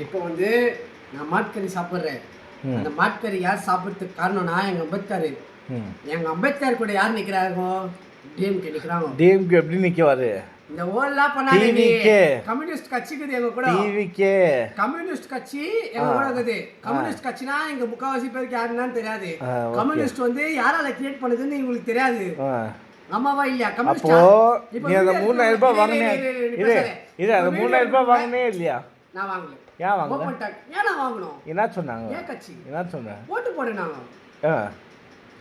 இப்போ வந்து நான் மாட்கறி சாப்பிட்றேன். அந்த மாட்கறி யார் சாப்பிட்றதுக்கு காரணம்னா எங்கள் அம்பேத்கர். எங்கள் அம்பேத்கர் கூட யார் நிற்கிறாங்க? டிஎம்கே நிற்கிறாங்க. டிஎம்கே எப்படி நிற்கவாரு? இந்த ஓல்லாம் பண்ணாதே நீ. கம்யூனிஸ்ட் கட்சிக்குது எங்க கூட. டிவிகே கம்யூனிஸ்ட் கட்சி எங்க கூட இருக்குது. கம்யூனிஸ்ட் கட்சினா எங்க முக்காவாசி பேருக்கு யாருன்னு தெரியாது. கம்யூனிஸ்ட் வந்து யாரால கிரியேட் பண்ணுதுன்னு உங்களுக்கு தெரியாது. ஆமாவா இல்லையா? அப்போ நீ அந்த 3000 ரூபாய் வாங்கினே இது அந்த 3000 ரூபாய் வாங்கினே இல்லையா? நான் வாங்கல. ஏன் வாங்கல? ஏன் நான் வாங்கணும்? என்ன சொன்னாங்க? ஏன் கட்சி என்ன சொன்னாங்க? ஓட்டு போடு. நாங்க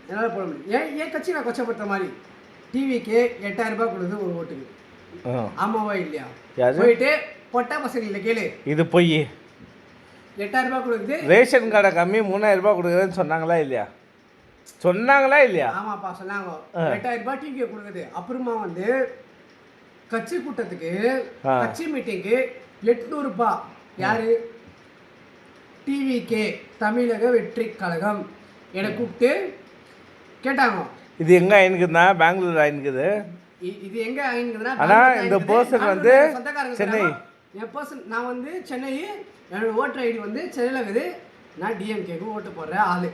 என்னால போட முடியும். ஏன் கட்சி நான் கொச்சப்படுத்த மாதிரி டிவிக்கு 8000 ரூபாய் கொடுக்குது ஒரு ஓட்டுக்கு. ஆமாவா இல்லையா? போயிட்டு பொட்டா பசங்க கேளு, இது போய் 8000 ரூபாய் கொடுக்குது. ரேஷன் கார்டை கம்மி 3000 ரூபாய் கொடுக்குறேன்னு சொன்னாங்களா இல்லையா? சொன்னாங்களா இல்லையா? ஆமாப்பா சொன்னாங்க. 8000 ரூபாய் டிவிக்கு கொடுக்குது. அப்புறமா வந்து கட்சி கூட்டத்துக்கு கட்சி மீட்டிங்கு 800 ரூபாய். யாரு? டிவிகே தமிழக வெற்றி கழகம் என்னை கூப்பிட்டு கேட்டாங்க. இது எங்க ஆயினுக்குதுன்னா பெங்களூர் ஆயினுக்குது. இது எங்க ஆயினுக்குதுன்னா ஆனால் இந்த பர்சன் வந்து சென்னை. என் பர்சன் நான் வந்து சென்னை. என்னோட ஓட்டர் ஐடி வந்து சென்னையில் இருக்குது. நான் டிஎம்கேக்கு ஓட்டு போடுற ஆள்.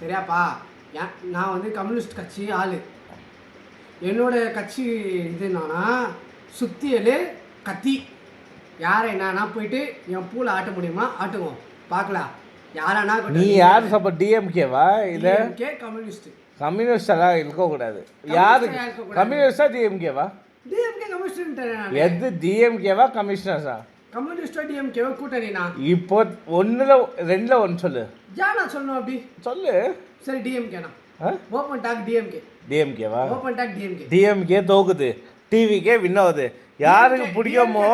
சரியாப்பா? நான் வந்து கம்யூனிஸ்ட் கட்சி ஆள். என்னோட கட்சி இது என்னன்னா சுத்தியல் கத்தி. யாரை என்னன்னா போயிட்டு என் பூவில் ஆட்ட முடியுமா ஆட்டுவோம், பார்க்கலாம். யாரானா நீ யார் சப்போர்ட்? டிஎம்கேவா? இல்லை கம்யூனிஸ்ட். கம்யூனிஸ்டெல்லாம் இருக்கக்கூடாது. யாரு கம்யூனிஸ்டா டிஎம்கேவா? DMK communist. எது டிஎம்கேவா கம்யூனிஸ்டா? கம்யூனிஸ்டா டிஎம்கேவா கூட்டணினா? இப்போ ஒன்றுல ரெண்டில் ஒன்று சொல்லு. நான் சொல்லணும் அப்படி சொல்லு. சரி டிஎம்கேனா? Open talk DMK. டிஎம்கேவா? Open talk DMK. டிஎம்கே தோக்குது, டிவிக்கே வின் ஆகுது. யாருக்கு பிடிக்குமோ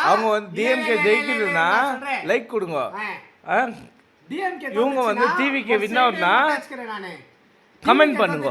அவங்க வந்து டிஎம்கே ஜெயிக்குதுன்னா லைக் கொடுங்க. இவங்க வந்து டிவிக்கே வின் ஆகுதுன்னா கமெண்ட் பண்ணுங்க.